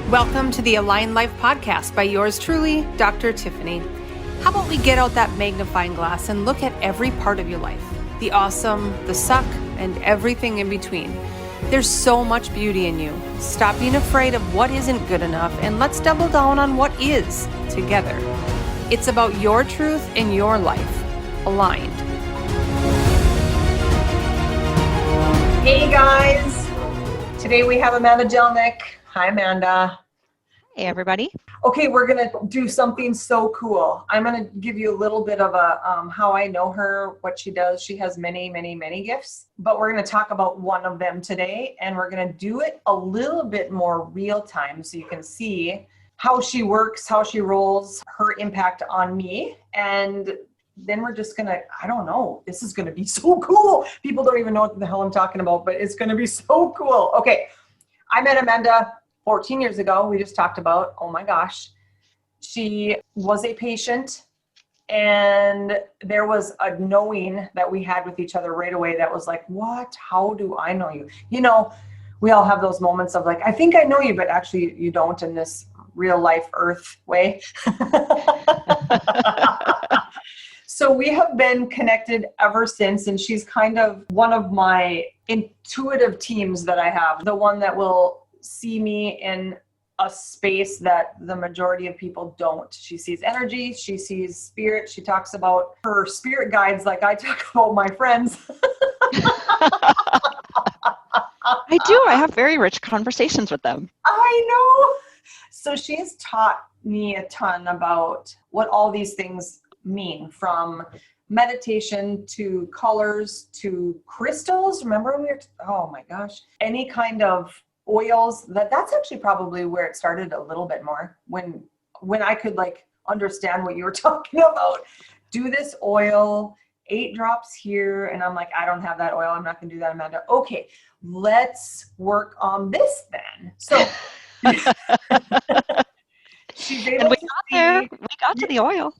Welcome to the Align Life podcast by yours truly, Dr. Tiffany. How about we get out that magnifying glass and look at every part of your life? The awesome, the suck, and everything in between. There's so much beauty in you. Stop being afraid of what isn't good enough and let's double down on what is together. It's about your truth in your life, aligned. Hey guys, today we have Amanda Jelinek. Hi Amanda. Hey everybody. Okay, we're gonna do something so cool. I'm gonna give you a little bit of a how I know her, what she does. She has many gifts, but we're gonna talk about one of them today, and we're gonna do it a little bit more real time so you can see how she works, how she rolls, her impact on me, and then we're just gonna, I don't know, this is gonna be so cool. People don't even know what the hell I'm talking about, but it's gonna be so cool. Okay, I met Amanda 14 years ago. We just talked about, oh my gosh, she was a patient, and there was a knowing that we had with each other right away that was like, what? How do I know you? You know, we all have those moments of like, I think I know you, but actually you don't in this real life earth way. So we have been connected ever since, and she's kind of one of my intuitive teams that I have, the one that will see me in a space that the majority of people don't. She sees energy, she sees spirit, she talks about her spirit guides like I talk about my friends. I do. I have very rich conversations with them. I know. So she has taught me a ton about what all these things mean, from meditation to colors to crystals. Remember when we were, oh my gosh, any kind of oils. That's actually probably where it started a little bit more, when I could like understand what you were talking about. Do this oil, 8 drops here, and I'm like, I don't have that oil. I'm not gonna do that, Amanda. Okay, let's work on this then. So she's able and we to got see, there. We got to the oil.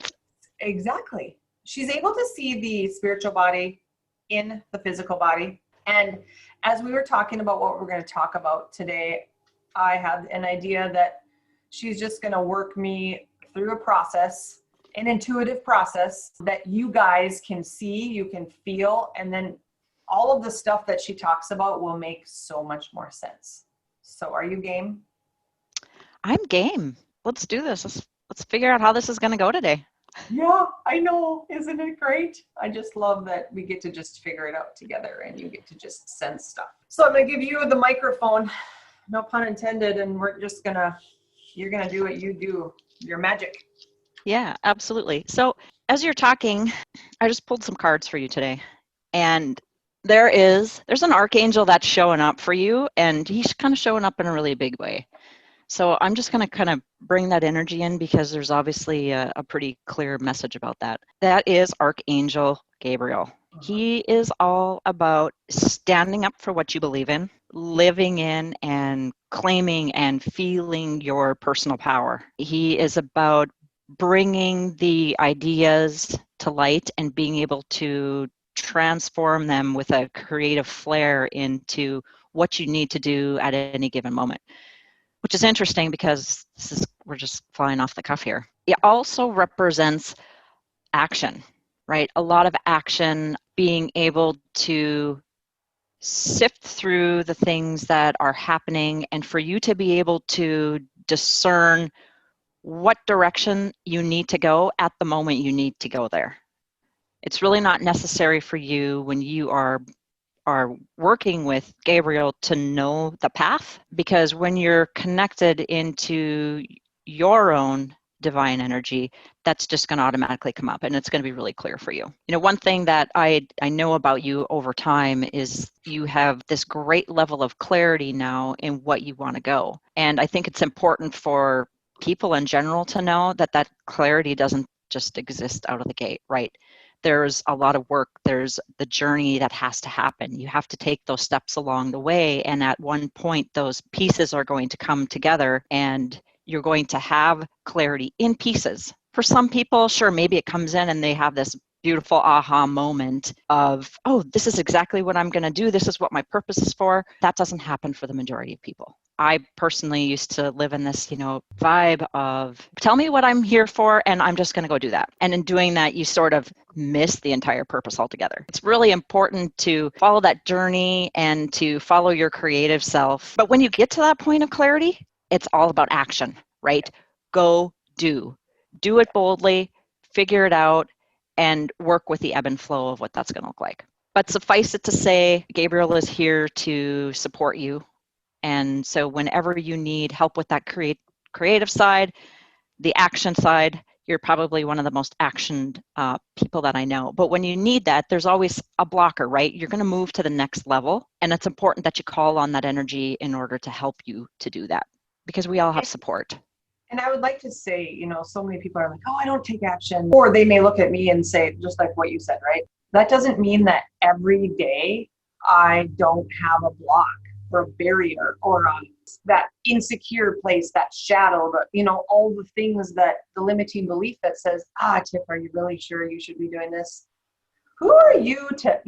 Exactly. She's able to see the spiritual body in the physical body. And as we were talking about what we're going to talk about today, I had an idea that she's just going to work me through a process, an intuitive process that you guys can see, you can feel, and then all of the stuff that she talks about will make so much more sense. So are you game? I'm game. Let's do this. Let's figure out how this is going to go today. Yeah, I know. Isn't it great? I just love that we get to just figure it out together and you get to just sense stuff. So I'm going to give you the microphone, no pun intended, and you're going to do what you do, your magic. Yeah, absolutely. So as you're talking, I just pulled some cards for you today. And there's an archangel that's showing up for you, and he's kind of showing up in a really big way. So I'm just going to kind of bring that energy in because there's obviously a pretty clear message about that. That is Archangel Gabriel. He is all about standing up for what you believe in, living in and claiming and feeling your personal power. He is about bringing the ideas to light and being able to transform them with a creative flair into what you need to do at any given moment. Which is interesting because we're just flying off the cuff here. It also represents action, right? A lot of action, being able to sift through the things that are happening and for you to be able to discern what direction you need to go at the moment you need to go there. It's really not necessary for you when you are working with Gabriel to know the path, because when you're connected into your own divine energy, that's just going to automatically come up and it's going to be really clear for you. You know, one thing that I know about you over time is you have this great level of clarity now in what you want to go. And I think it's important for people in general to know that clarity doesn't just exist out of the gate, right? There's a lot of work. There's the journey that has to happen. You have to take those steps along the way. And at one point, those pieces are going to come together and you're going to have clarity in pieces. For some people, sure, maybe it comes in and they have this beautiful aha moment of, oh, this is exactly what I'm going to do. This is what my purpose is for. That doesn't happen for the majority of people. I personally used to live in this, vibe of tell me what I'm here for and I'm just going to go do that. And in doing that, you sort of miss the entire purpose altogether. It's really important to follow that journey and to follow your creative self. But when you get to that point of clarity, it's all about action, right? Go do it boldly, figure it out, and work with the ebb and flow of what that's going to look like. But suffice it to say, Gabriel is here to support you. And so whenever you need help with that creative side, the action side, you're probably one of the most actioned people that I know. But when you need that, there's always a blocker, right? You're going to move to the next level. And it's important that you call on that energy in order to help you to do that, because we all have support. And I would like to say, so many people are like, oh, I don't take action. Or they may look at me and say, just like what you said, right? That doesn't mean that every day I don't have a block or a barrier or that insecure place, that shadow, all the things that the limiting belief that says, Tiff, are you really sure you should be doing this? Who are you to,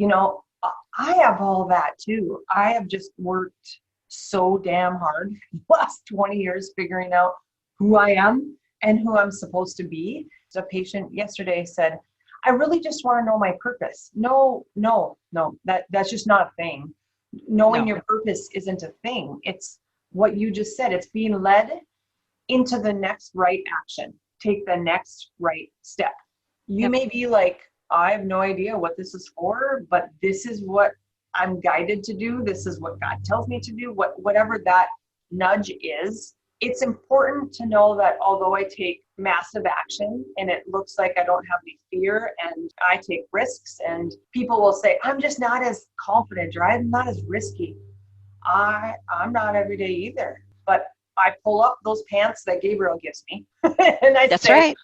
I have all that too. I have just worked so damn hard the last 20 years figuring out who I am and who I'm supposed to be. A patient yesterday said, I really just want to know my purpose. No, that's just not a thing. Knowing your purpose isn't a thing. It's what you just said. It's being led into the next right action. Take the next right step. You may be like, I have no idea what this is for, but this is what I'm guided to do. This is what God tells me to do. Whatever that nudge is, it's important to know that although I take massive action and it looks like I don't have any fear and I take risks, and people will say, I'm just not as confident or I'm not as risky. I'm not every day either, but I pull up those pants that Gabriel gives me and I That's say, right.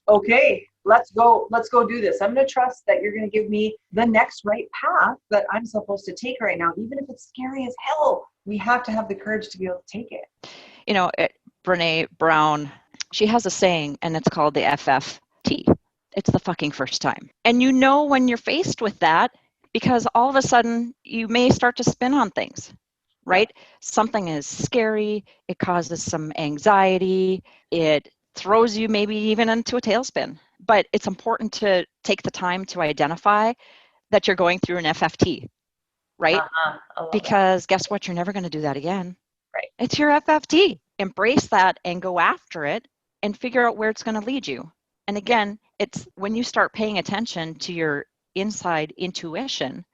Okay, let's go do this. I'm going to trust that you're going to give me the next right path that I'm supposed to take right now, even if it's scary as hell. We have to have the courage to be able to take it. Brene Brown, she has a saying, and it's called the FFT. It's the fucking first time. And when you're faced with that, because all of a sudden you may start to spin on things, right? Something is scary. It causes some anxiety. It throws you maybe even into a tailspin. But it's important to take the time to identify that you're going through an FFT, right? Because guess what? You're never going to do that again. Right. It's your FFT. Embrace that and go after it and figure out where it's going to lead you. And again, it's when you start paying attention to your inside intuition,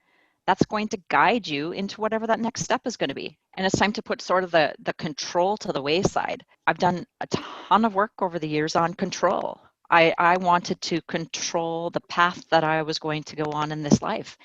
that's going to guide you into whatever that next step is going to be. And it's time to put sort of the control to the wayside. I've done a ton of work over the years on control. I wanted to control the path that I was going to go on in this life.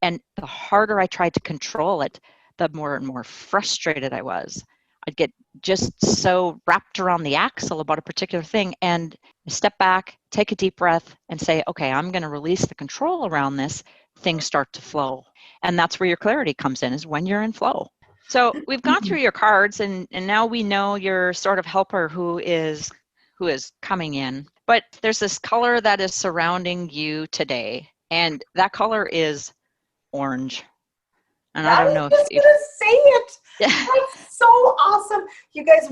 And the harder I tried to control it, the more and more frustrated I was. I'd get just so wrapped around the axle about a particular thing and step back, take a deep breath and say, okay, I'm going to release the control around this. Things start to flow. And that's where your clarity comes in, is when you're in flow. So we've gone through your cards and now we know your sort of helper who is coming in. But there's this color that is surrounding you today. And that color is orange. And I don't know if you're gonna say it. That's so awesome. You guys,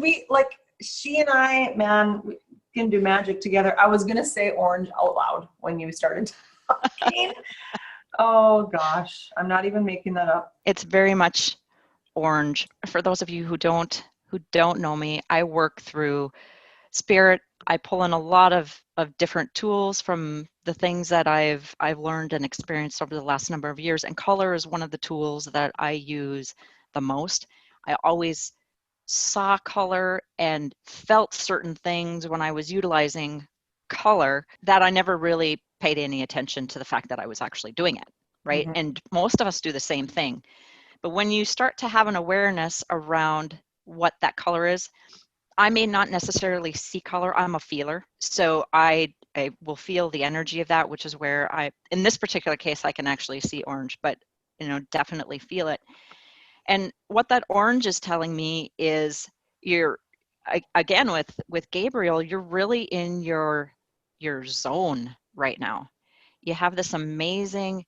she and I, man, we can do magic together. I was gonna say orange out loud when you started talking. Oh gosh, I'm not even making that up. It's very much orange. For those of you who don't know me, I work through spirit. I pull in a lot of different tools from the things that I've learned and experienced over the last number of years. And color is one of the tools that I use the most. I always saw color and felt certain things when I was utilizing color that I never really paid any attention to the fact that I was actually doing it, right? Mm-hmm. And most of us do the same thing. But when you start to have an awareness around what that color is, I may not necessarily see color. I'm a feeler. So I will feel the energy of that, which is where in this particular case, I can actually see orange, but definitely feel it. And what that orange is telling me is again, with Gabriel, you're really in your zone right now. You have this amazing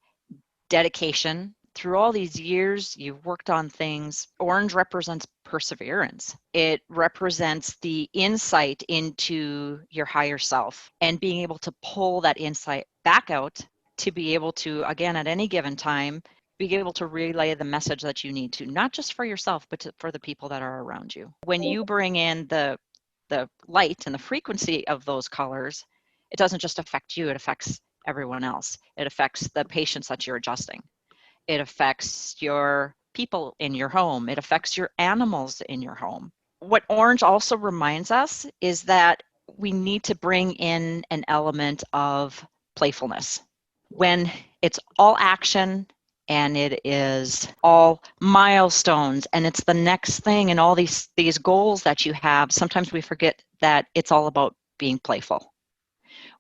dedication. Through all these years, you've worked on things. Orange represents perseverance. It represents the insight into your higher self and being able to pull that insight back out to be able to, again, at any given time, be able to relay the message that you need to, not just for yourself, but for the people that are around you. When you bring in the light and the frequency of those colors, it doesn't just affect you, it affects everyone else. It affects the patients that you're adjusting. It affects your people in your home. It affects your animals in your home. What orange also reminds us is that we need to bring in an element of playfulness. When it's all action and it is all milestones and it's the next thing and all these goals that you have, sometimes we forget that it's all about being playful.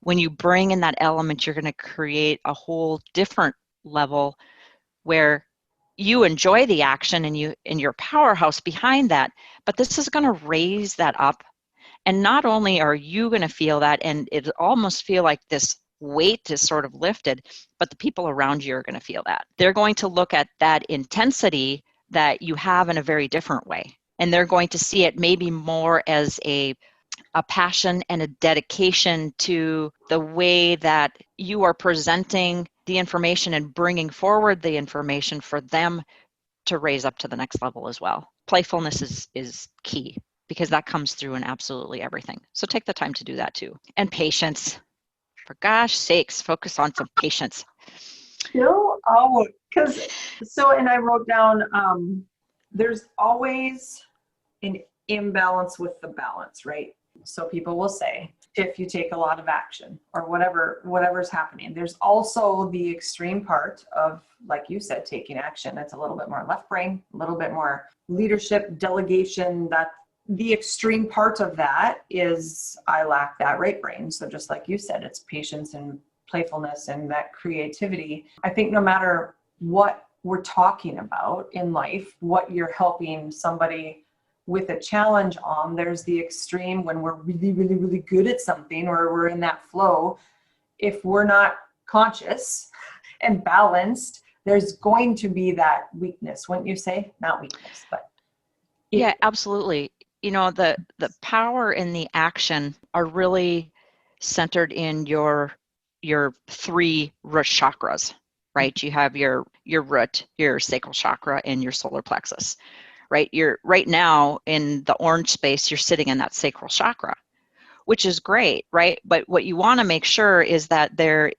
When you bring in that element, you're going to create a whole different level where you enjoy the action and your powerhouse behind that, but this is going to raise that up. And not only are you going to feel that, and it almost feel like this weight is sort of lifted, but the people around you are going to feel that. They're going to look at that intensity that you have in a very different way. And they're going to see it maybe more as a passion and a dedication to the way that you are presenting the information and bringing forward the information for them to raise up to the next level as well. Playfulness is key because that comes through in absolutely everything. So take the time to do that too. And patience. For gosh sakes, focus on some patience. Chill out. And I wrote down, there's always an imbalance with the balance, right? So people will say, if you take a lot of action or whatever's happening, there's also the extreme part of, like you said, taking action. It's a little bit more left brain, a little bit more leadership, delegation. That the extreme part of that is I lack that right brain. So just like you said, it's patience and playfulness and that creativity. I think no matter what we're talking about in life, what you're helping somebody with a challenge on, there's the extreme when we're really, really, really good at something or we're in that flow. If we're not conscious and balanced, there's going to be that weakness, wouldn't you say? Not weakness, but. Yeah, absolutely. You know, the power and the action are really centered in your three root chakras, right? You have your root, your sacral chakra, and your solar plexus. Right? You're right now in the orange space, you're sitting in that sacral chakra, which is great, right? But what you want to make sure is that there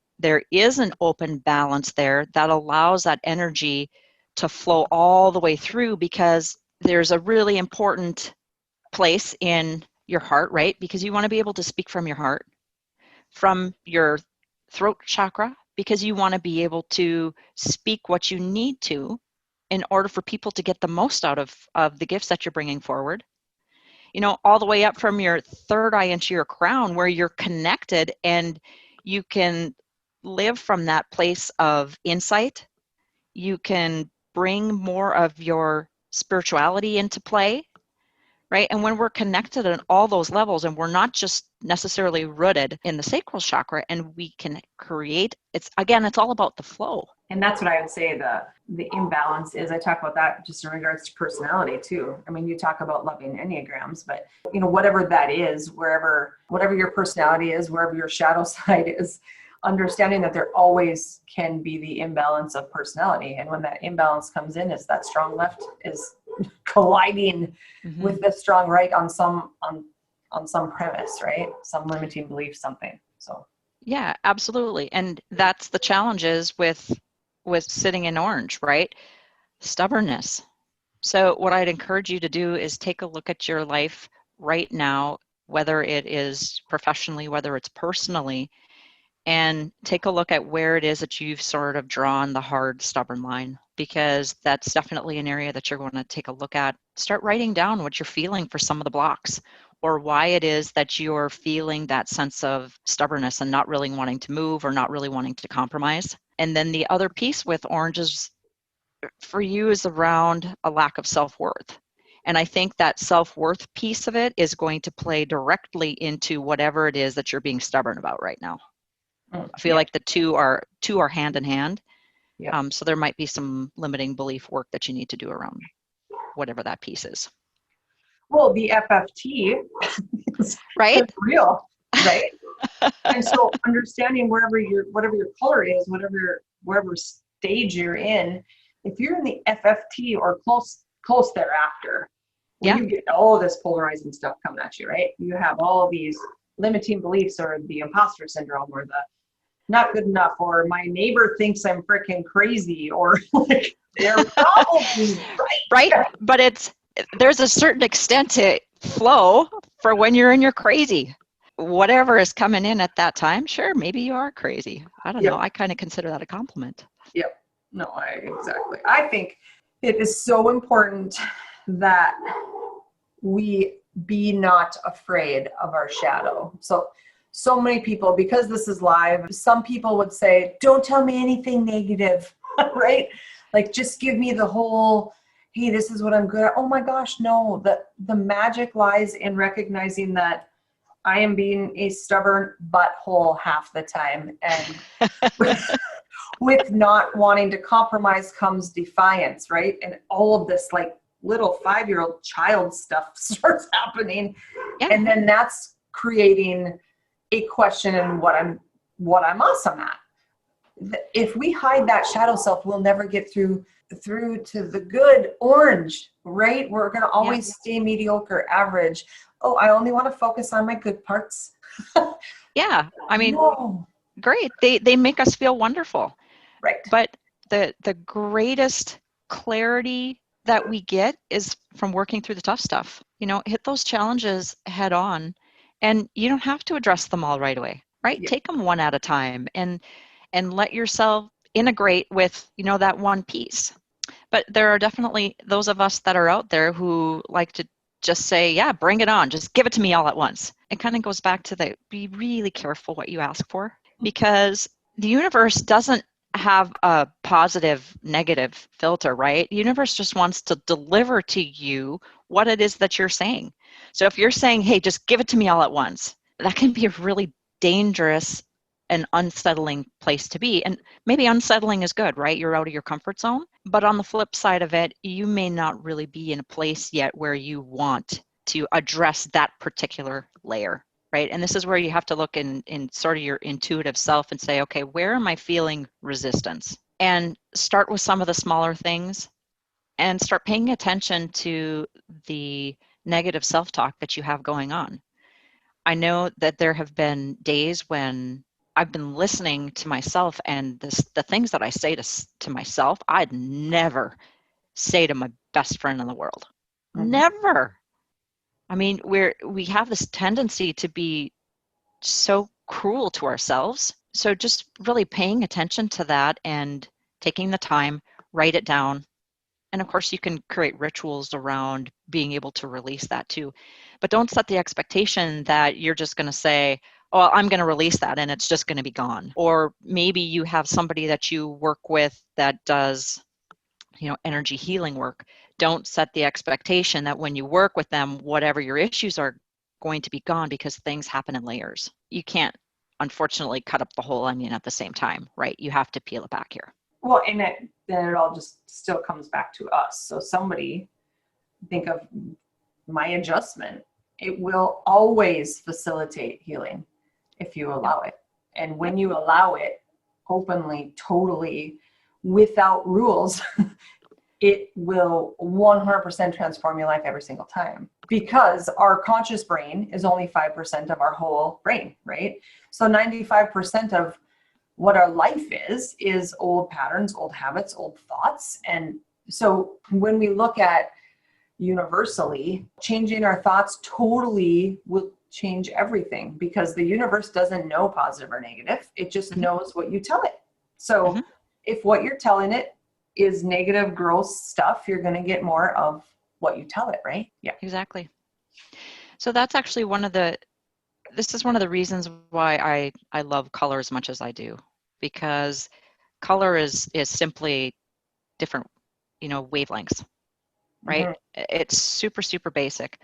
is an open balance there that allows that energy to flow all the way through, because there's a really important place in your heart, right? Because you want to be able to speak from your heart, from your throat chakra, because you want to be able to speak what you need to in order for people to get the most out of the gifts that you're bringing forward. You know, all the way up from your third eye into your crown, where you're connected and you can live from that place of insight. You can bring more of your spirituality into play, right? And when we're connected on all those levels and we're not just necessarily rooted in the sacral chakra, and we can create, it's all about the flow. And that's what I would say the imbalance is. I talk about that just in regards to personality too. I mean, you talk about loving Enneagrams, but you know, whatever that is, whatever your personality is, wherever your shadow side is, understanding that there always can be the imbalance of personality. And when that imbalance comes in, is that strong left is colliding with the strong right on some premise, right? Some limiting belief, something. So yeah, absolutely. And that's the challenges with sitting in orange, right? Stubbornness. So what I'd encourage you to do is take a look at your life right now, whether it is professionally, whether it's personally, and take a look at where it is that you've sort of drawn the hard, stubborn line, because that's definitely an area that you're going to take a look at. Start writing down what you're feeling for some of the blocks, or why it is that you're feeling that sense of stubbornness and not really wanting to move or not really wanting to compromise. And then the other piece with oranges for you is around a lack of self-worth. And I think that self-worth piece of it is going to play directly into whatever it is that you're being stubborn about right now. I feel like the two are hand in hand. Yeah. So there might be some limiting belief work that you need to do around whatever that piece is. Well, the FFT is right? real, right? And so understanding whatever your color is, wherever stage you're in, if you're in the FFT or close thereafter, when you get all this polarizing stuff coming at you, right? You have all these limiting beliefs or the imposter syndrome or the not good enough, or my neighbor thinks I'm freaking crazy, or like they're probably right. But there's a certain extent to flow for when you're in your crazy. Whatever is coming in at that time, sure, maybe you are crazy. I don't know. I kind of consider that a compliment. Yep. No, exactly. I think it is so important that we be not afraid of our shadow. So many people, because this is live, some people would say, don't tell me anything negative, right? Like, just give me the whole, hey, this is what I'm good at. Oh my gosh, no, the magic lies in recognizing that I am being a stubborn butthole half the time. And with not wanting to compromise comes defiance, right? And all of this like little 5-year-old child stuff starts happening. Yeah. And then that's creating a question in what I'm awesome at. If we hide that shadow self, we'll never get through to the good orange, right? We're going to always stay mediocre, average. Oh, I only want to focus on my good parts. Yeah. I mean, great. They make us feel wonderful. Right. But the greatest clarity that we get is from working through the tough stuff. Hit those challenges head on, and you don't have to address them all right away, right? Yeah. Take them one at a time and let yourself integrate with, that one piece. But there are definitely those of us that are out there who like to just say, yeah, bring it on. Just give it to me all at once. It kind of goes back to be really careful what you ask for, because the universe doesn't have a positive, negative filter, right? The universe just wants to deliver to you what it is that you're saying. So if you're saying, hey, just give it to me all at once, that can be a really dangerous and unsettling place to be. And maybe unsettling is good, right? You're out of your comfort zone. But on the flip side of it, you may not really be in a place yet where you want to address that particular layer, right? And this is where you have to look in sort of your intuitive self and say, okay, where am I feeling resistance? And start with some of the smaller things and start paying attention to the negative self-talk that you have going on. I know that there have been days when I've been listening to myself, and the things that I say to myself, I'd never say to my best friend in the world. Mm-hmm. Never. I mean, we have this tendency to be so cruel to ourselves. So just really paying attention to that and taking the time, write it down. And of course, you can create rituals around being able to release that too. But don't set the expectation that you're just going to say, oh, I'm going to release that and it's just going to be gone. Or maybe you have somebody that you work with that does, energy healing work. Don't set the expectation that when you work with them, whatever your issues are going to be gone, because things happen in layers. You can't, unfortunately, cut up the whole onion at the same time, right? You have to peel it back here. Well, and then it all just still comes back to us. So somebody, think of my adjustment. It will always facilitate healing if you allow it. And when you allow it openly, totally, without rules, it will 100% transform your life every single time, because our conscious brain is only 5% of our whole brain, right? So 95% of what our life is old patterns, old habits, old thoughts. And so when we look at universally, changing our thoughts totally will change everything, because the universe doesn't know positive or negative. It just knows what you tell it. So if what you're telling it is negative, gross stuff, you're going to get more of what you tell it, right? Yeah, exactly. So that's actually this is one of the reasons why I love color as much as I do, because color is simply different, wavelengths, right? It's super, super basic.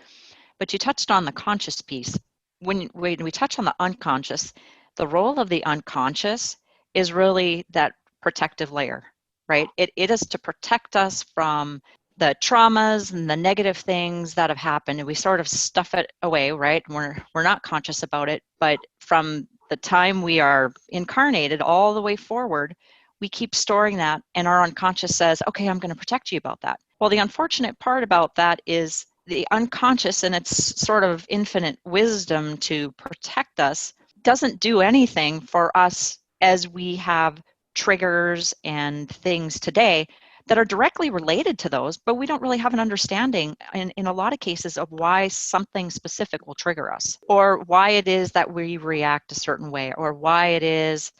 But you touched on the conscious piece. When we touch on the unconscious, The role of the unconscious is really that protective layer, right? It is to protect us from the traumas and the negative things that have happened, and we sort of stuff it away, right? We're not conscious about it, but from the time we are incarnated all the way forward, we keep storing that, and our unconscious says, okay, I'm going to protect you about that. Well, the unfortunate part about that is the unconscious and its sort of infinite wisdom to protect us doesn't do anything for us as we have triggers and things today that are directly related to those, but we don't really have an understanding in a lot of cases of why something specific will trigger us, or why it is that we react a certain way, or why it is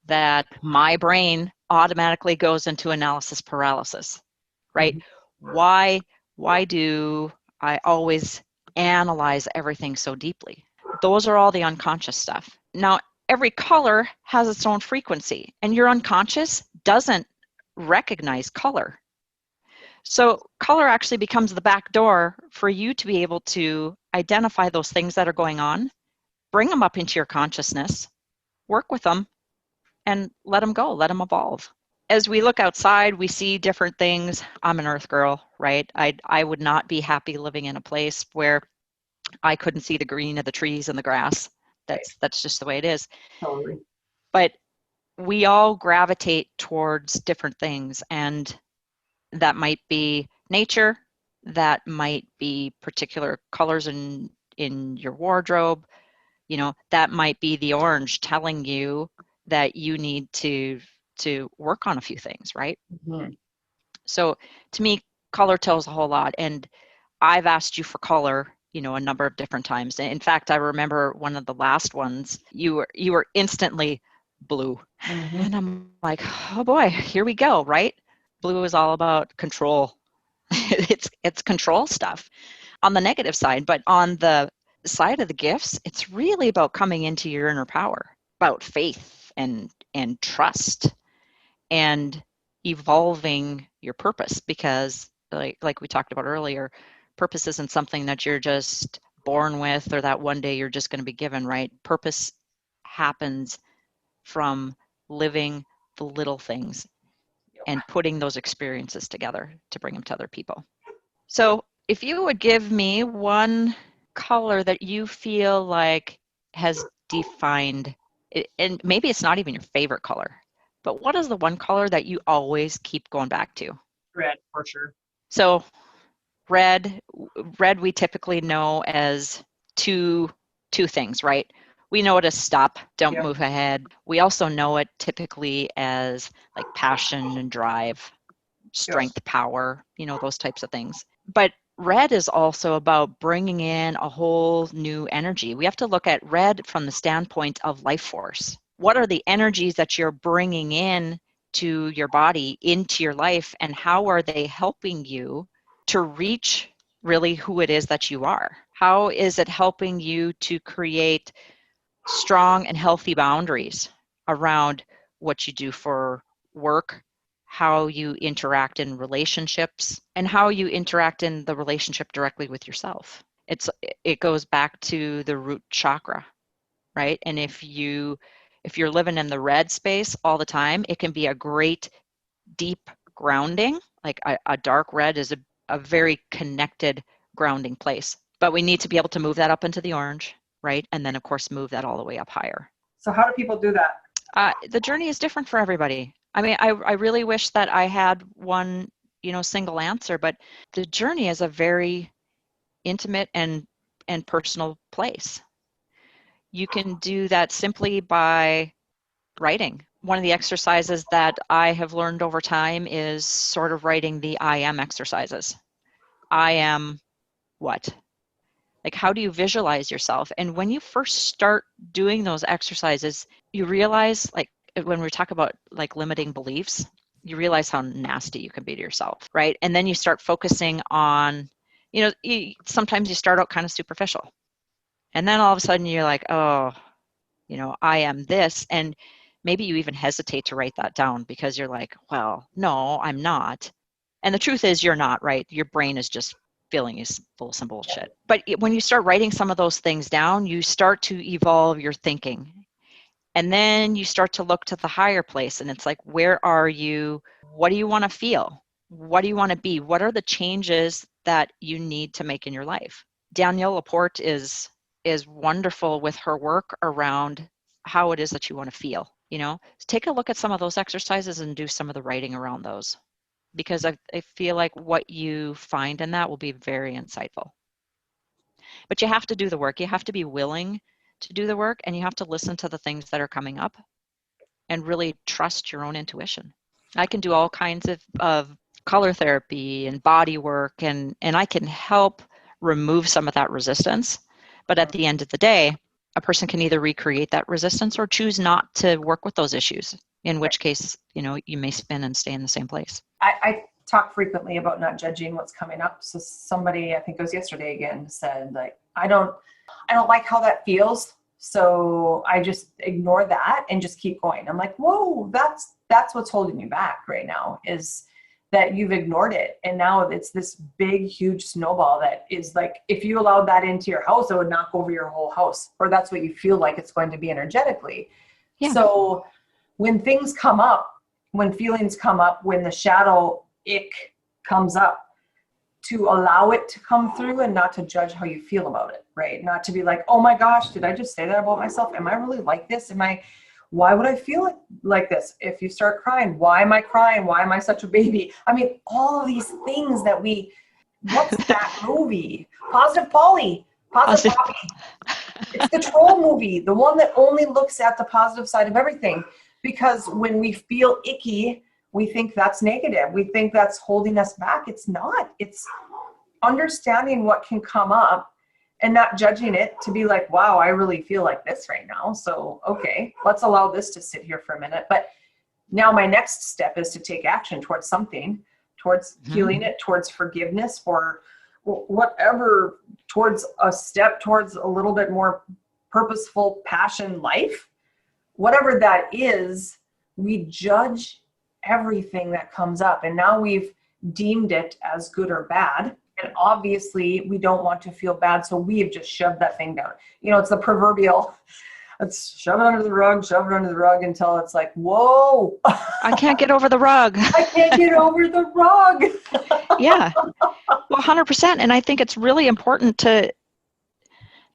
that my brain automatically goes into analysis paralysis, right? Why do I always analyze everything so deeply? Those are all the unconscious stuff. Now, every color has its own frequency, and your unconscious doesn't recognize color. So color actually becomes the back door for you to be able to identify those things that are going on, bring them up into your consciousness, work with them, and let them go, let them evolve. As we look outside, we see different things. I'm an earth girl, right? I would not be happy living in a place where I couldn't see the green of the trees and the grass. That's just the way it is. Totally. But we all gravitate towards different things, and that might be nature, that might be particular colors in your wardrobe, that might be the orange telling you that you need to work on a few things, right? Mm-hmm. So to me, color tells a whole lot, and I've asked you for color a number of different times. In fact, I remember one of the last ones, you were instantly blue. Mm-hmm. And I'm like, oh boy, here we go, right? Blue is all about control. it's control stuff on the negative side, but on the side of the gifts, it's really about coming into your inner power, about faith and trust and evolving your purpose, because like we talked about earlier, purpose isn't something that you're just born with or that one day you're just going to be given, right? Purpose happens from living the little things and putting those experiences together to bring them to other people. So if you would give me one color that you feel like has defined it, and maybe it's not even your favorite color, but what is the one color that you always keep going back to? Red, for sure. So red we typically know as two things, right? We know it as stop, don't move ahead. We also know it typically as like passion and drive, strength, power, those types of things. But red is also about bringing in a whole new energy. We have to look at red from the standpoint of life force. What are the energies that you're bringing in to your body, into your life, and how are they helping you to reach really who it is that you are? How is it helping you to create strong and healthy boundaries around what you do for work, how you interact in relationships, and how you interact in the relationship directly with yourself? It goes back to the root chakra, right? And if you're living in the red space all the time, it can be a great deep grounding. Like a dark red is a very connected grounding place, but we need to be able to move that up into the orange, right? And then of course move that all the way up higher. So how do people do that? The journey is different for everybody. I mean, I really wish that I had one, single answer, but the journey is a very intimate and personal place. You can do that simply by writing. One of the exercises that I have learned over time is sort of writing the I am exercises. I am what? Like, how do you visualize yourself? And when you first start doing those exercises, you realize, like, when we talk about like limiting beliefs, you realize how nasty you can be to yourself, right? And then you start focusing on, sometimes you start out kind of superficial. And then all of a sudden you're like, oh, I am this. And maybe you even hesitate to write that down because you're like, well, no, I'm not. And the truth is you're not, right? Your brain is just feeling is full of some bullshit. But when you start writing some of those things down, you start to evolve your thinking. And then you start to look to the higher place, and it's like, where are you? What do you want to feel? What do you want to be? What are the changes that you need to make in your life? Danielle Laporte is wonderful with her work around how it is that you want to feel. Take a look at some of those exercises and do some of the writing around those, because I feel like what you find in that will be very insightful. But you have to do the work. You have to be willing to do the work, and you have to listen to the things that are coming up and really trust your own intuition. I can do all kinds of color therapy and body work, and I can help remove some of that resistance. But at the end of the day, a person can either recreate that resistance or choose not to work with those issues, in which case, you may spin and stay in the same place. I talk frequently about not judging what's coming up. So somebody, I think it was yesterday again, said like, I don't like how that feels. So I just ignore that and just keep going. I'm like, whoa, that's what's holding you back right now, is that you've ignored it. And now it's this big, huge snowball that is like, if you allowed that into your house, it would knock over your whole house, or that's what you feel like it's going to be energetically. Yeah. So when things come up, when feelings come up, when the shadow ick comes up, to allow it to come through and not to judge how you feel about it, right? Not to be like, oh my gosh, did I just say that about myself? Am I really like this? Why would I feel like this? If you start crying, why am I crying? Why am I such a baby? I mean, all of these things that what's that movie? Positive Polly. Positive Poppy. It's the troll movie, the one that only looks at the positive side of everything. Because when we feel icky, we think that's negative. We think that's holding us back. It's not. It's understanding what can come up and not judging it, to be like, wow, I really feel like this right now. So, okay, let's allow this to sit here for a minute. But now my next step is to take action towards something, towards healing it, towards forgiveness, or whatever, towards a step towards a little bit more purposeful passion life. Whatever that is, we judge everything that comes up, and now we've deemed it as good or bad, and obviously we don't want to feel bad, so we've just shoved that thing down. It's the proverbial, let's shove it under the rug until it's like, whoa, I can't get over the rug. I can't get over the rug. Yeah, well, 100%. And I think it's really important to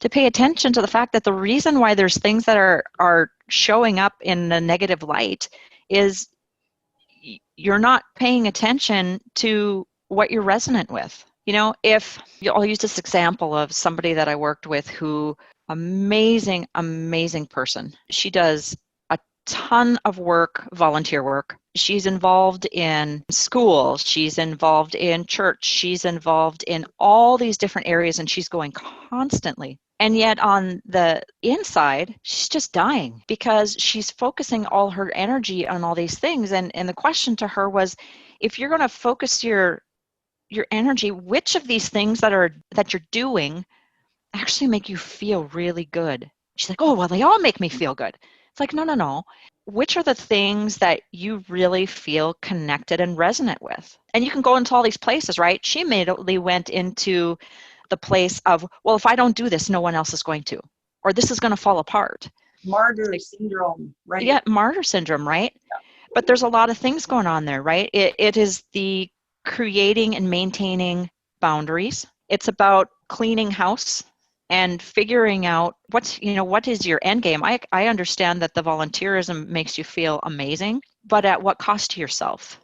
pay attention to the fact that the reason why there's things that are showing up in a negative light is you're not paying attention to what you're resonant with. I'll use this example of somebody that I worked with who, amazing person. She does a ton of work, volunteer work. She's involved in school. She's involved in church. She's involved in all these different areas, and she's going constantly. And yet on the inside, she's just dying because she's focusing all her energy on all these things. And the question to her was, if you're going to focus your energy, which of these things that you're doing actually make you feel really good? She's like, oh, well, they all make me feel good. It's like, no. Which are the things that you really feel connected and resonant with? And you can go into all these places, right? She immediately went into the place of, well, if I don't do this, no one else is going to, or this is going to fall apart. Martyr syndrome, right? Yeah, martyr syndrome, right? Yeah. But there's a lot of things going on there, right? It is the creating and maintaining boundaries. It's about cleaning house and figuring out what is your end game. I understand that the volunteerism makes you feel amazing, but at what cost to yourself?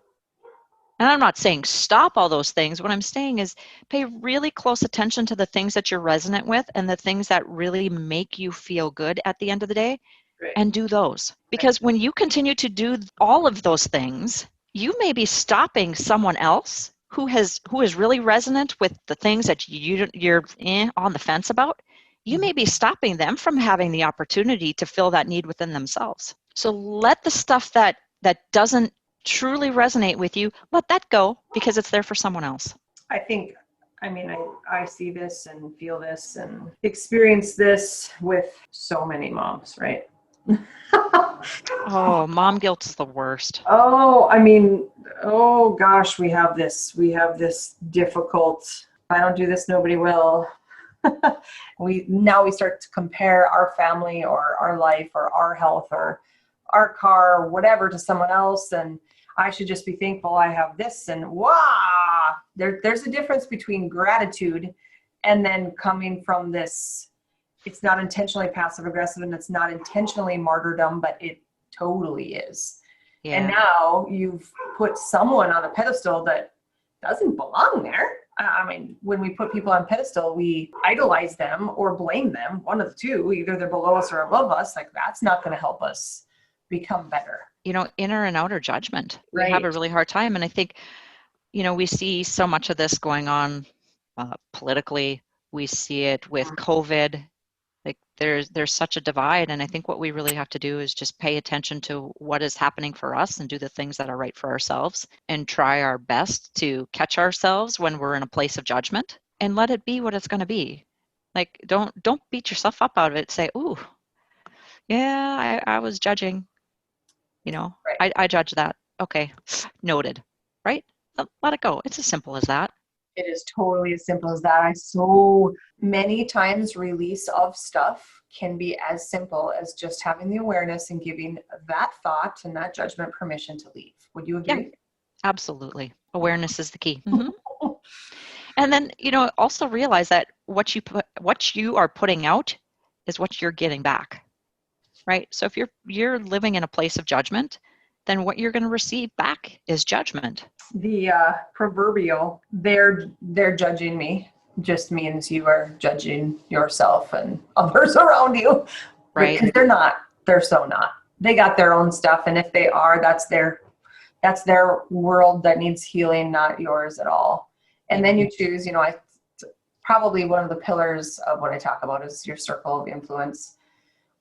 And I'm not saying stop all those things. What I'm saying is pay really close attention to the things that you're resonant with and the things that really make you feel good at the end of the day, right, and do those. Because when you continue to do all of those things, you may be stopping someone else who is really resonant with the things that you're on the fence about. You may be stopping them from having the opportunity to fill that need within themselves. So let the stuff that doesn't truly resonate with you, let that go, because it's there for someone else. I see this and feel this and experience this with so many moms, right? Oh, mom guilt is the worst. Oh gosh, we have this difficult, if I don't do this, nobody will. we start to compare our family or our life or our health or our car or whatever to someone else, and I should just be thankful I have this, and there's a difference between gratitude and then coming from this. It's not intentionally passive aggressive and it's not intentionally martyrdom, but it totally is. Yeah. And now you've put someone on a pedestal that doesn't belong there. I mean, when we put people on pedestal, we idolize them or blame them, one of the two. Either they're below us or above us. Like, that's not going to help us become better. Inner and outer judgment. Right. We have a really hard time. And I think, we see so much of this going on politically. We see it with COVID. Like, there's such a divide. And I think what we really have to do is just pay attention to what is happening for us and do the things that are right for ourselves and try our best to catch ourselves when we're in a place of judgment and let it be what it's going to be. Like, don't beat yourself up out of it. Say, ooh, yeah, I was judging. Right. I judge that. Okay, noted, right? Let it go. It's as simple as that. It is totally as simple as that. I so many times release of stuff can be as simple as just having the awareness and giving that thought and that judgment permission to leave. Would you agree? Yeah, absolutely. Awareness is the key. Mm-hmm. And then, also realize that what you are putting out is what you're getting back. Right? So if you're living in a place of judgment, then what you're going to receive back is judgment. The proverbial, they're judging me, just means you are judging yourself and others around you. Right. Because they're so not. They got their own stuff. And if they are, that's their world that needs healing, not yours at all. And then you choose, probably one of the pillars of what I talk about is your circle of influence.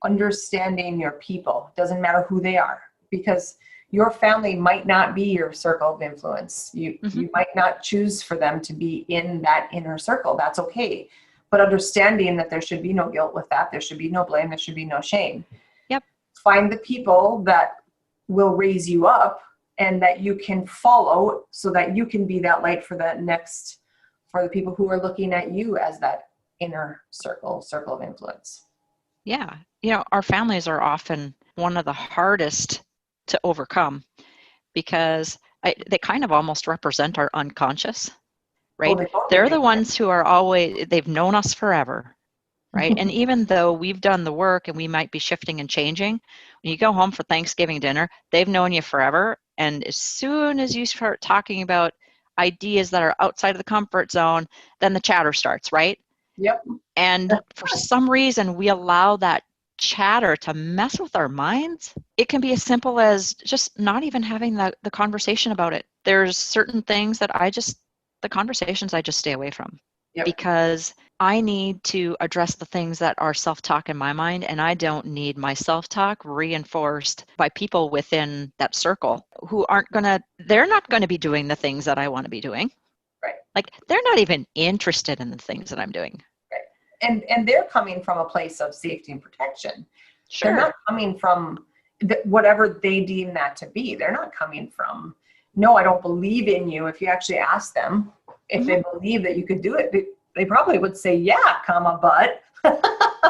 Understanding your people. Doesn't matter who they are, because your family might not be your circle of influence. You might not choose for them to be in that inner circle. That's okay. But understanding that there should be no guilt with that. There should be no blame. There should be no shame. Yep. Find the people that will raise you up and that you can follow so that you can be that light for the people who are looking at you as that inner circle of influence. Yeah. Our families are often one of the hardest to overcome because they kind of almost represent our unconscious, right? They're the ones who are they've known us forever, right? And even though we've done the work and we might be shifting and changing, when you go home for Thanksgiving dinner, they've known you forever. And as soon as you start talking about ideas that are outside of the comfort zone, then the chatter starts, right? Yep. And for some reason, we allow that chatter to mess with our minds. It can be as simple as just not even having the conversation about it. There's certain things that the conversations I just stay away from. Yep. Because I need to address the things that are self-talk in my mind, and I don't need my self-talk reinforced by people within that circle who they're not going to be doing the things that I want to be doing. Right. Like, they're not even interested in the things that I'm doing. Right. And they're coming from a place of safety and protection. Sure. They're not coming from whatever they deem that to be. They're not coming from, no, I don't believe in you. If you actually ask them if they believe that you could do it, they probably would say, yeah, but.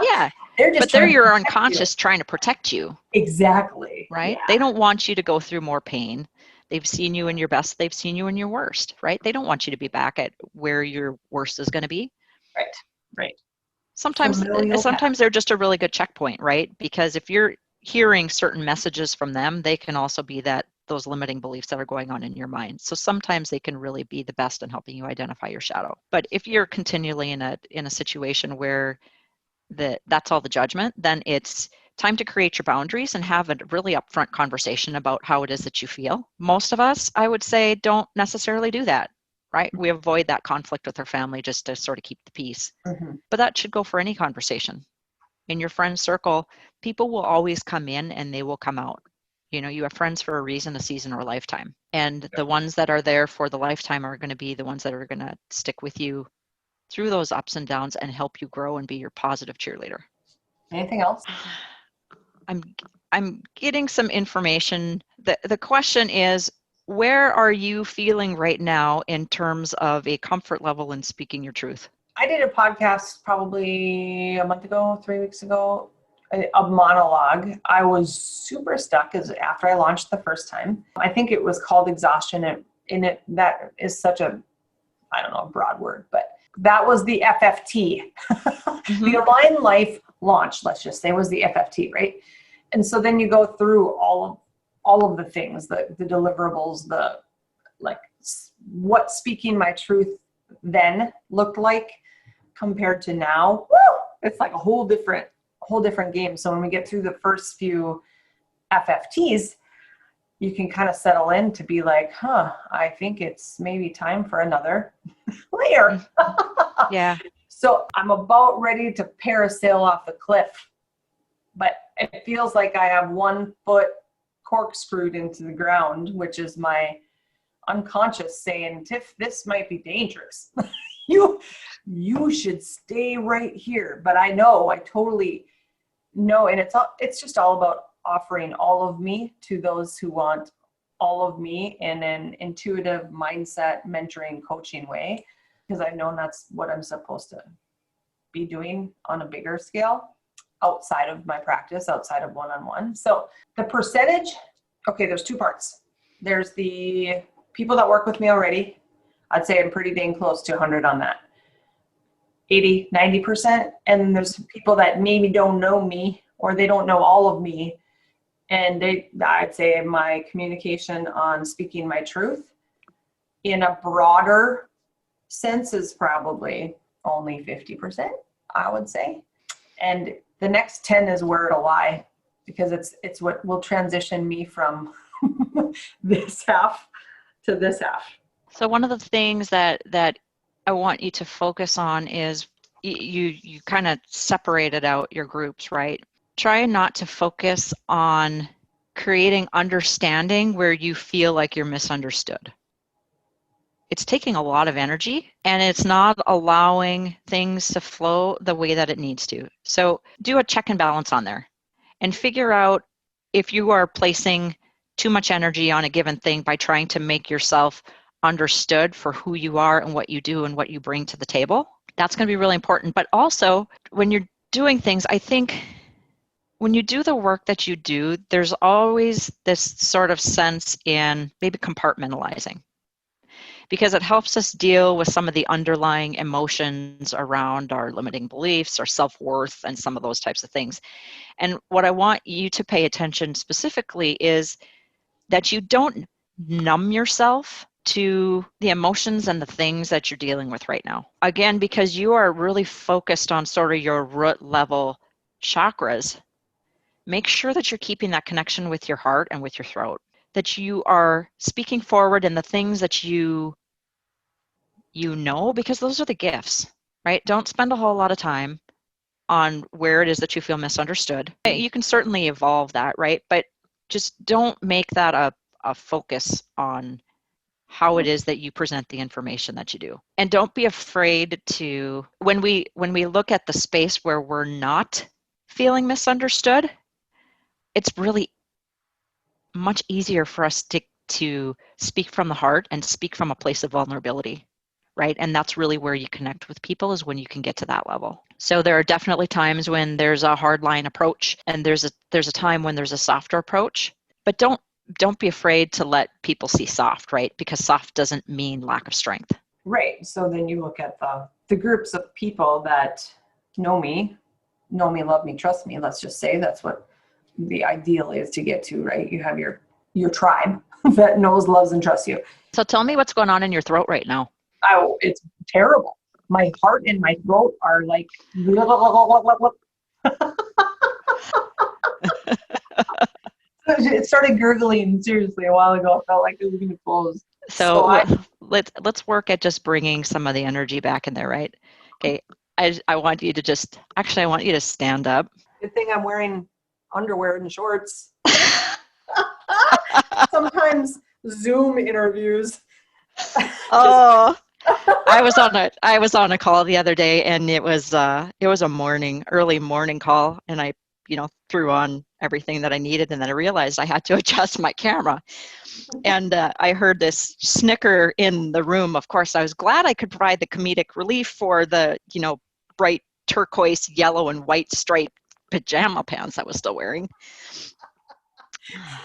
Yeah. They're your unconscious trying to protect you. Exactly. Right? Yeah. They don't want you to go through more pain. They've seen you in your best. They've seen you in your worst, right? They don't want you to be back at where your worst is going to be. Right. Sometimes they're just a really good checkpoint, right? Because if you're hearing certain messages from them, they can also be those limiting beliefs that are going on in your mind. So sometimes they can really be the best in helping you identify your shadow. But if you're continually in a situation where that's all the judgment, then it's time to create your boundaries and have a really upfront conversation about how it is that you feel. Most of us, I would say, don't necessarily do that, right? We avoid that conflict with our family just to sort of keep the peace. Mm-hmm. But that should go for any conversation. In your friend circle, people will always come in and they will come out. You have friends for a reason, a season, or a lifetime. And the ones that are there for the lifetime are going to be the ones that are going to stick with you through those ups and downs and help you grow and be your positive cheerleader. Anything else? I'm getting some information. The question is, where are you feeling right now in terms of a comfort level in speaking your truth? I did a podcast probably a month ago, 3 weeks ago, a monologue. I was super stuck as after I launched the first time. I think it was called exhaustion, and in it, that is such a, I don't know, a broad word, but that was the FFT. The Align Life launch, let's just say, was the FFT, right? And so then you go through all of the things, the deliverables, the like what speaking my truth then looked like compared to now. Woo! It's like a whole different game. So when we get through the first few FFTs, you can kind of settle in to be like, I think it's maybe time for another layer. Yeah. So I'm about ready to parasail off the cliff, but it feels like I have 1 foot corkscrewed into the ground, which is my unconscious saying, Tiff, this might be dangerous. You should stay right here. But I totally know. And it's just all about offering all of me to those who want all of me in an intuitive mindset, mentoring, coaching way, because I've known that's what I'm supposed to be doing on a bigger scale outside of my practice, outside of one-on-one. So the percentage, okay, there's 2 parts. There's the people that work with me already. I'd say I'm pretty dang close to 100 on that. 80, 90%. And there's people that maybe don't know me or they don't know all of me. And I'd say my communication on speaking my truth in a broader sense is probably only 50%, I would say. And the next 10 is where it'll lie, because it's what will transition me from this half to this half. So one of the things that I want you to focus on is you kind of separated out your groups, right? Try not to focus on creating understanding where you feel like you're misunderstood. It's taking a lot of energy and it's not allowing things to flow the way that it needs to. So do a check and balance on there and figure out if you are placing too much energy on a given thing by trying to make yourself understood for who you are and what you do and what you bring to the table. That's going to be really important. But also when you're doing things, I think when you do the work that you do, there's always this sort of sense in maybe compartmentalizing, because it helps us deal with some of the underlying emotions around our limiting beliefs, our self-worth, and some of those types of things. And what I want you to pay attention specifically is that you don't numb yourself to the emotions and the things that you're dealing with right now. Again, because you are really focused on sort of your root level chakras, make sure that you're keeping that connection with your heart and with your throat, that you are speaking forward in the things that you know, because those are the gifts, right? Don't spend a whole lot of time on where it is that you feel misunderstood. You can certainly evolve that, right? But just don't make that a focus on how it is that you present the information that you do. And don't be afraid to, when we look at the space where we're not feeling misunderstood, it's really much easier for us to speak from the heart and speak from a place of vulnerability, right? And that's really where you connect with people, is when you can get to that level. So there are definitely times when there's a hard line approach, and there's a time when there's a softer approach. But don't be afraid to let people see soft, right? Because soft doesn't mean lack of strength. Right. So then you look at the groups of people that know me, love me, trust me. Let's just say that's what the ideal is to get to, right? You have your tribe that knows, loves, and trusts you. So tell me what's going on in your throat right now. Oh, it's terrible. My heart and my throat are like it started gurgling seriously a while ago. I felt like it was going to close. So let's work at just bringing some of the energy back in there, right? Okay. I want you to stand up. Good thing I'm wearing underwear and shorts. Sometimes Zoom interviews. Oh, I was on a call the other day, and it was a early morning call, and I threw on everything that I needed. And then I realized I had to adjust my camera. And I heard this snicker in the room. Of course, I was glad I could provide the comedic relief for the, bright turquoise, yellow, and white striped pajama pants I was still wearing.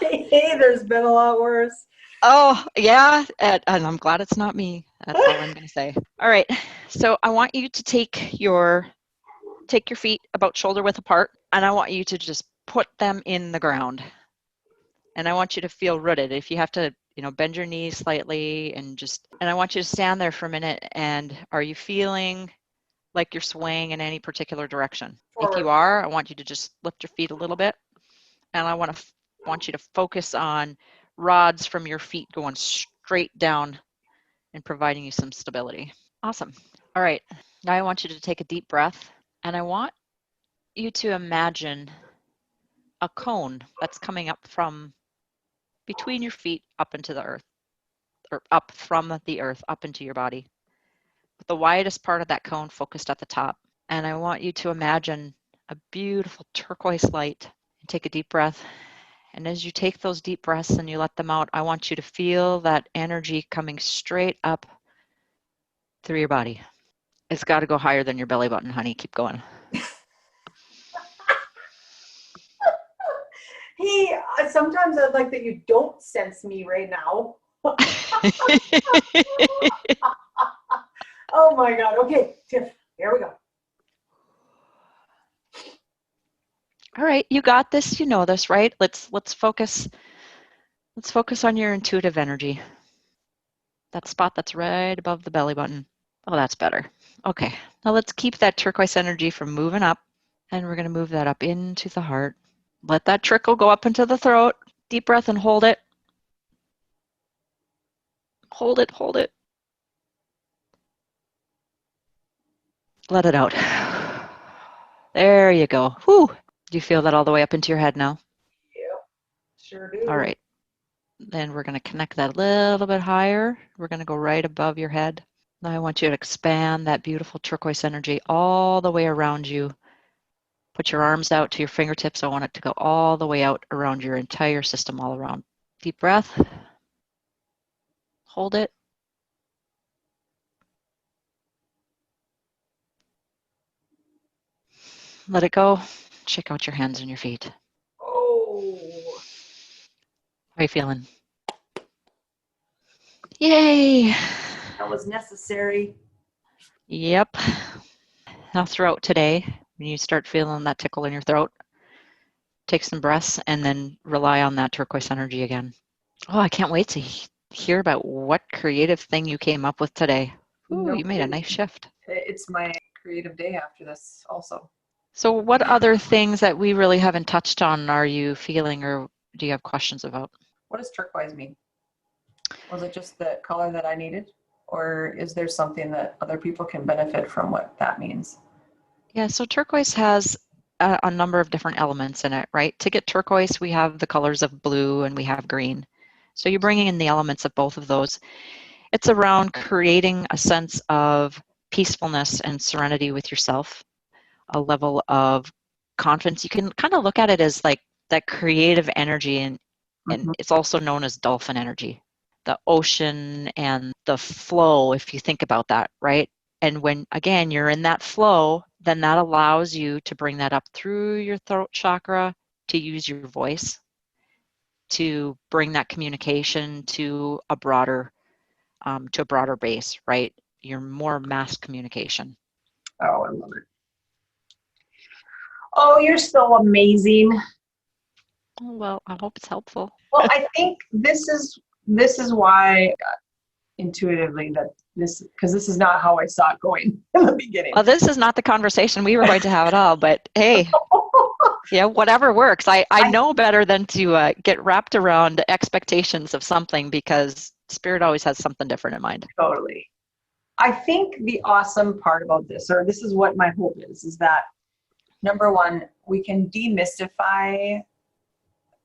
Hey, there's been a lot worse. Oh, yeah. And I'm glad it's not me. That's all I'm going to say. All right. So I want you to take your feet about shoulder width apart, and I want you to just put them in the ground. And I want you to feel rooted. If you have to, bend your knees slightly and I want you to stand there for a minute. And are you feeling like you're swaying in any particular direction? Forward. If you are, I want you to just lift your feet a little bit. And I want you to focus on rods from your feet going straight down and providing you some stability. Awesome. All right. Now I want you to take a deep breath, and I want you to imagine a cone that's coming up from between your feet up into the earth, or up from the earth up into your body, with the widest part of that cone focused at the top. And I want you to imagine a beautiful turquoise light. And take a deep breath. And as you take those deep breaths and you let them out, I want you to feel that energy coming straight up through your body. It's got to go higher than your belly button, honey. Keep going. Hey, sometimes I'd like that you don't sense me right now. Oh my God. Okay, Tiff, here we go. All right, you got this. You know this, right? Let's focus. Let's focus on your intuitive energy. That spot that's right above the belly button. Oh, that's better. Okay, now let's keep that turquoise energy from moving up, and we're going to move that up into the heart. Let that trickle go up into the throat. Deep breath and hold it. Hold it, hold it. Let it out. There you go. Whew. Do you feel that all the way up into your head now? Yeah, sure do. All right. Then we're going to connect that a little bit higher. We're going to go right above your head. Now I want you to expand that beautiful turquoise energy all the way around you. Put your arms out to your fingertips. I want it to go all the way out around your entire system, all around. Deep breath. Hold it. Let it go. Shake out your hands and your feet. Oh. How are you feeling? Yay. That was necessary. Yep. Now throughout today, when you start feeling that tickle in your throat, take some breaths and then rely on that turquoise energy again. Oh, I can't wait to hear about what creative thing you came up with today. Ooh, No you made a kidding. nice shift. It's my creative day after this also. So what other things that we really haven't touched on are you feeling, or do you have questions about? What does turquoise mean? Was it just the color that I needed? Or is there something that other people can benefit from what that means? Yeah, so turquoise has a number of different elements in it, right? To get turquoise, we have the colors of blue and we have green. So you're bringing in the elements of both of those. It's around creating a sense of peacefulness and serenity with yourself, a level of confidence. You can kind of look at it as like that creative energy, and it's also known as dolphin energy, the ocean and the flow, if you think about that, right? And when, again, you're in that flow, then that allows you to bring that up through your throat chakra, to use your voice, to bring that communication to a broader base, right? Your more mass communication. Oh, I love it. Oh, you're so amazing. Well, I hope it's helpful. Well, I think this is why intuitively that because this is not how I saw it going in the beginning. Well, this is not the conversation we were going to have at all, but hey, yeah, whatever works. I know better than to get wrapped around expectations of something, because Spirit always has something different in mind. Totally. I think the awesome part about this, or this is what my hope is that number one, we can demystify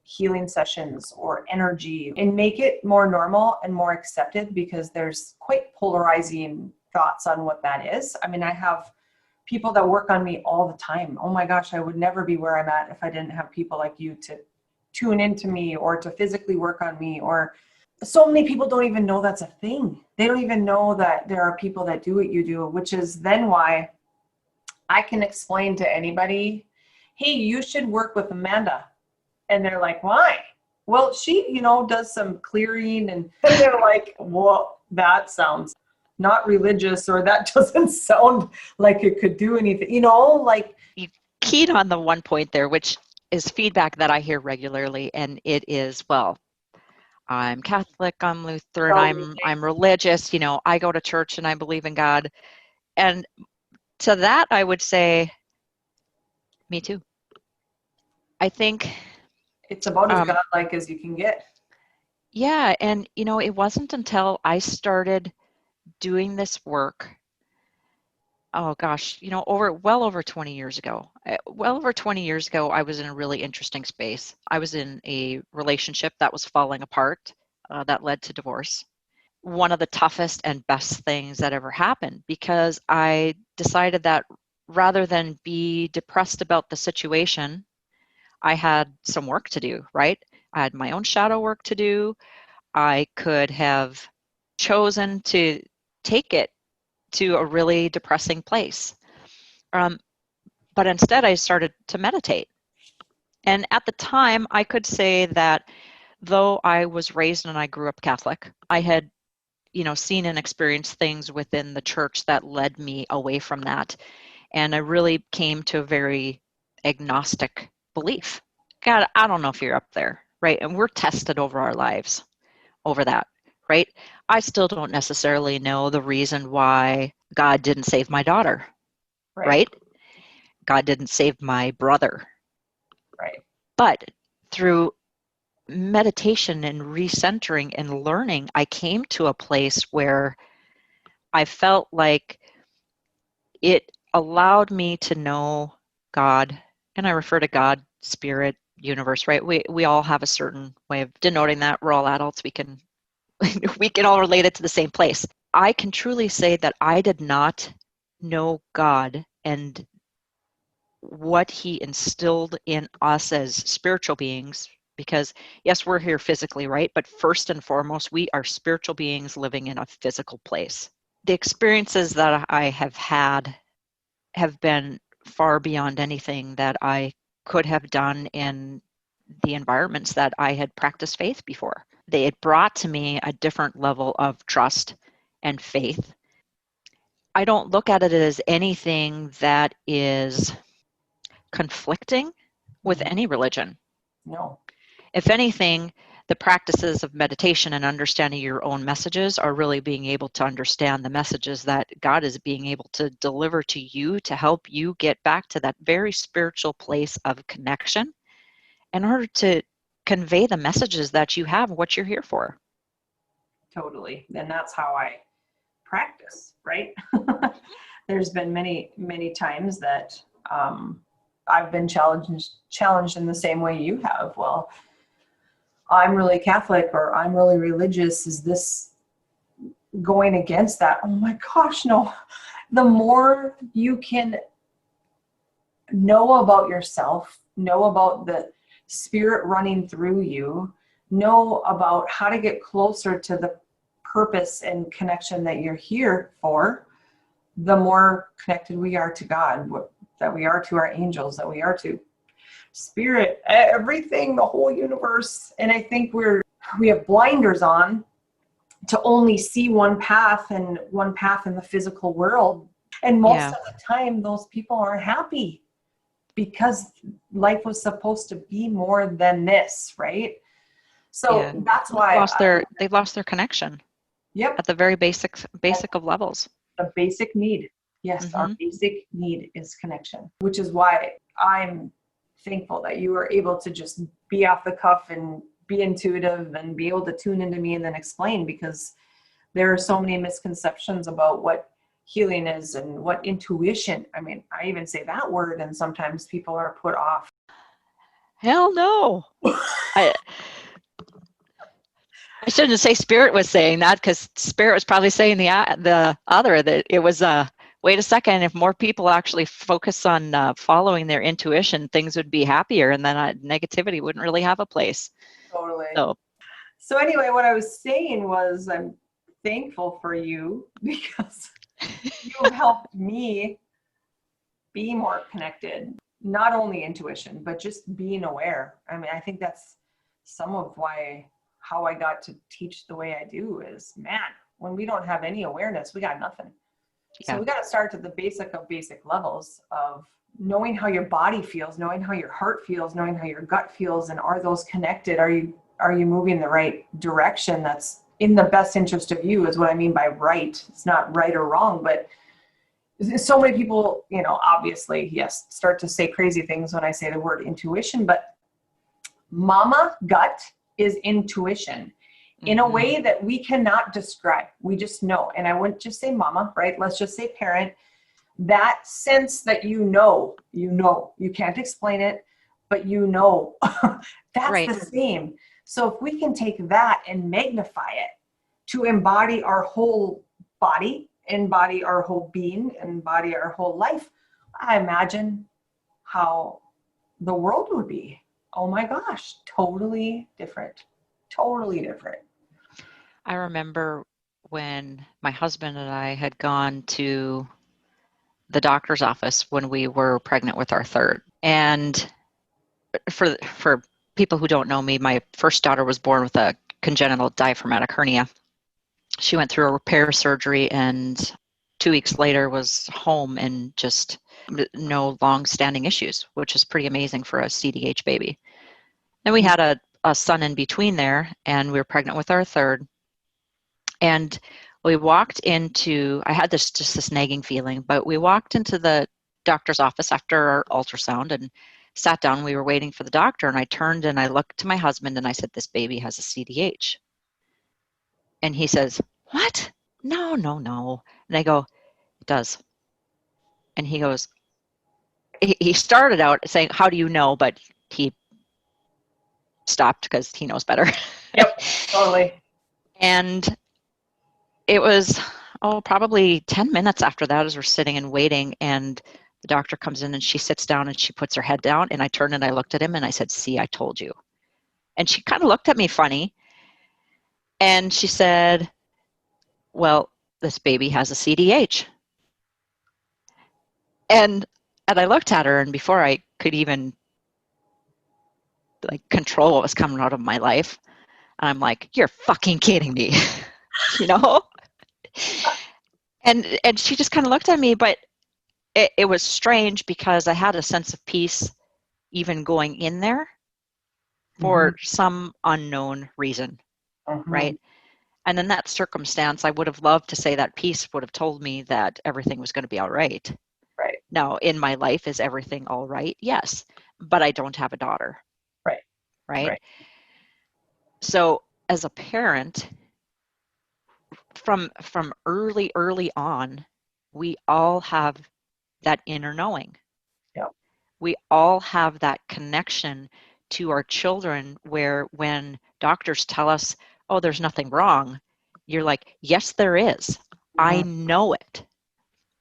healing sessions or energy and make it more normal and more accepted, because there's quite polarizing thoughts on what that is. I mean, I have people that work on me all the time. Oh my gosh, I would never be where I'm at if I didn't have people like you to tune into me or to physically work on me. Or so many people don't even know that's a thing. They don't even know that there are people that do what you do, which is then why I can explain to anybody, hey, you should work with Amanda. And they're like, why? Well, she, does some clearing, and they're like, well, that sounds not religious, or that doesn't sound like it could do anything, like. You keyed on the one point there, which is feedback that I hear regularly. And it is, well, I'm Catholic, I'm Lutheran, I'm religious, I go to church and I believe in God. And to that, I would say, me too. I think it's about as godlike as you can get. Yeah. And, it wasn't until I started doing this work, oh gosh, well over 20 years ago. Well over 20 years ago, I was in a really interesting space. I was in a relationship that was falling apart, that led to divorce. One of the toughest and best things that ever happened, because I decided that rather than be depressed about the situation, I had some work to do, right? I had my own shadow work to do. I could have chosen to take it to a really depressing place. But instead, I started to meditate. And at the time, I could say that though I was raised and I grew up Catholic, I had, seen and experienced things within the church that led me away from that. And I really came to a very agnostic belief. God, I don't know if you're up there, right? And we're tested over our lives over that, right? I still don't necessarily know the reason why God didn't save my daughter, right? God didn't save my brother. Right. But through meditation and recentering and learning, I came to a place where I felt like it allowed me to know God, and I refer to God, spirit, universe, right? We all have a certain way of denoting that. We're all adults. We can all relate it to the same place. I can truly say that I did not know God and what he instilled in us as spiritual beings, because yes, we're here physically, right? But first and foremost, we are spiritual beings living in a physical place. The experiences that I have had have been far beyond anything that I could have done in the environments that I had practiced faith before. They had brought to me a different level of trust and faith. I don't look at it as anything that is conflicting with any religion. No. If anything, the practices of meditation and understanding your own messages are really being able to understand the messages that God is being able to deliver to you to help you get back to that very spiritual place of connection in order to convey the messages that you have, what you're here for. Totally. And that's how I practice, right? There's been many, many times that I've been challenged in the same way you have. Well, I'm really Catholic, or I'm really religious. Is this going against that? Oh my gosh, no. The more you can know about yourself, know about the spirit running through you, know about how to get closer to the purpose and connection that you're here for, the more connected we are to God, that we are to our angels, that we are to spirit, everything, the whole universe. And I think we have blinders on to only see one path in the physical world. And most of the time, those people aren't happy because life was supposed to be more than this, right? So that's why they've lost their connection. Yep. At the very basic of levels. The basic need. Yes, our basic need is connection, which is why I'm thankful that you were able to just be off the cuff and be intuitive and be able to tune into me and then explain, because there are so many misconceptions about what healing is and what intuition. I mean, I even say that word and sometimes people are put off. Hell no. I shouldn't say spirit was saying that, because spirit was probably saying the other, that it was wait a second, if more people actually focus on following their intuition, things would be happier, and then negativity wouldn't really have a place. Totally. So anyway, what I was saying was I'm thankful for you because you helped me be more connected, not only intuition, but just being aware. I mean, I think that's some of how I got to teach the way I do is, man, when we don't have any awareness, we got nothing. Yeah. So we got to start at the basic of basic levels of knowing how your body feels, knowing how your heart feels, knowing how your gut feels, and are those connected? Are you moving in the right direction? That's in the best interest of you is what I mean by right. It's not right or wrong, but so many people, obviously, yes, start to say crazy things when I say the word intuition, but mama gut is intuition in a way that we cannot describe. We just know. And I wouldn't just say mama, right? Let's just say parent. That sense that you can't explain it, but that's Right. the same. So if we can take that and magnify it to embody our whole body, embody our whole being, embody our whole life, I imagine how the world would be. Oh my gosh, totally different. Totally different. I remember when my husband and I had gone to the doctor's office when we were pregnant with our third. And for people who don't know me, my first daughter was born with a congenital diaphragmatic hernia. She went through a repair surgery and 2 weeks later was home and just no long-standing issues, which is pretty amazing for a CDH baby. Then we had a son in between there, and we were pregnant with our third. And we walked into, I had this nagging feeling, but we walked into the doctor's office after our ultrasound and sat down. We were waiting for the doctor, and I turned and I looked to my husband and I said, "This baby has a CDH." And he says, "What? No. And I go, "It does." And he goes, he started out saying, "How do you know?" But he stopped because he knows better. Yep, totally. And it was, probably 10 minutes after that as we're sitting and waiting, and the doctor comes in and she sits down and she puts her head down, and I turned and I looked at him and I said, "See, I told you." And she kind of looked at me funny, and she said, "Well, this baby has a CDH." And I looked at her, and before I could even control what was coming out of my life, I'm like, "You're fucking kidding me." you know? And she just kind of looked at me, but it was strange because I had a sense of peace even going in there for some unknown reason, right? And in that circumstance, I would have loved to say that peace would have told me that everything was going to be all right. Right. Now, in my life, is everything all right? Yes, but I don't have a daughter. Right? So as a parent, from early on, we all have that inner knowing. Yep. We all have that connection to our children where when doctors tell us, "Oh, there's nothing wrong," you're like, "Yes, there is. I know it."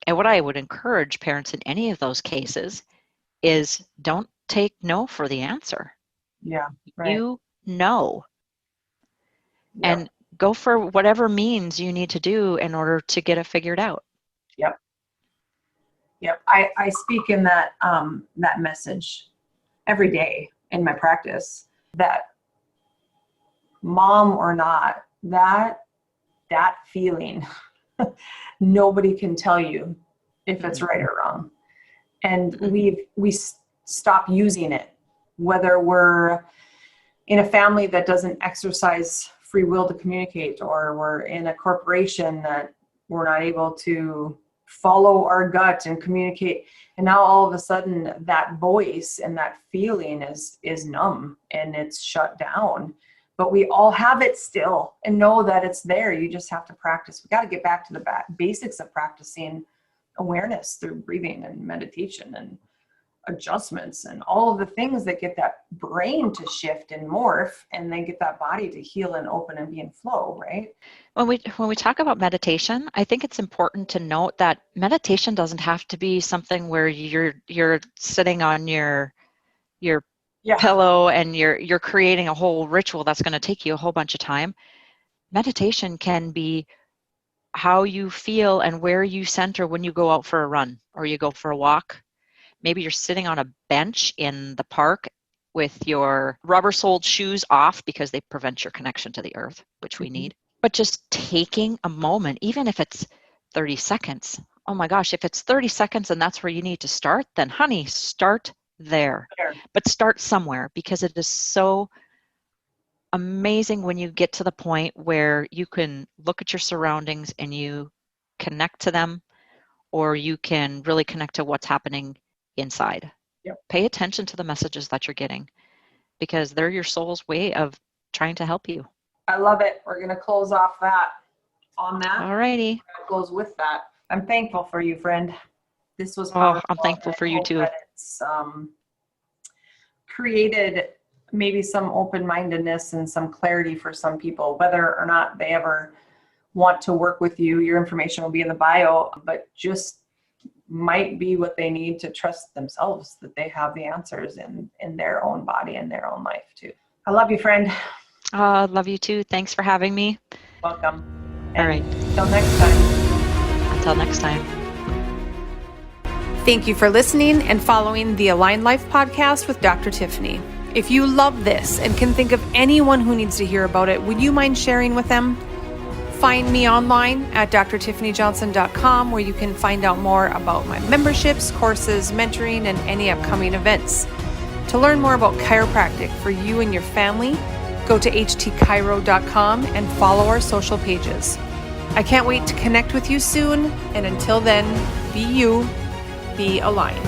And what I would encourage parents in any of those cases is don't take no for the answer. Yeah. Right. You know. Yep. And go for whatever means you need to do in order to get it figured out. Yep. I speak in that message every day in my practice, that mom or not, that feeling, nobody can tell you if it's right or wrong. And we stop using it, whether we're in a family that doesn't exercise free will to communicate, or we're in a corporation that we're not able to follow our gut and communicate. And now all of a sudden that voice and that feeling is numb and it's shut down, but we all have it still and know that it's there. You just have to practice. We got to get back to the basics of practicing awareness through breathing and meditation and adjustments and all of the things that get that brain to shift and morph, and then get that body to heal and open and be in flow, right? When we talk about meditation, I think it's important to note that meditation doesn't have to be something where you're sitting on your pillow and you're creating a whole ritual that's going to take you a whole bunch of time. Meditation can be how you feel and where you center when you go out for a run or you go for a walk. Maybe you're sitting on a bench in the park with your rubber-soled shoes off because they prevent your connection to the earth, which we need. But just taking a moment, even if it's 30 seconds. Oh my gosh, if it's 30 seconds and that's where you need to start, then honey, start there. But start somewhere, because it is so amazing when you get to the point where you can look at your surroundings and you connect to them, or you can really connect to what's happening inside. Yep. Pay attention to the messages that you're getting, because they're your soul's way of trying to help you. I love it. We're going to close off that on that. Alrighty. That goes with that. I'm thankful for you, friend. This was powerful. I'm thankful for you too. It's created maybe some open-mindedness and some clarity for some people, whether or not they ever want to work with you. Your information will be in the bio, but just might be what they need to trust themselves, that they have the answers in their own body and their own life too. I love you, friend. I love you too. Thanks for having me. Welcome. All right. Until next time. Until next time. Thank you for listening and following the Align Life podcast with Dr. Tiffany. If you love this and can think of anyone who needs to hear about it, would you mind sharing with them? Find me online at drtiffanyjohnson.com, where you can find out more about my memberships, courses, mentoring, and any upcoming events. To learn more about chiropractic for you and your family, go to htchiro.com and follow our social pages. I can't wait to connect with you soon, and until then, be you, be aligned.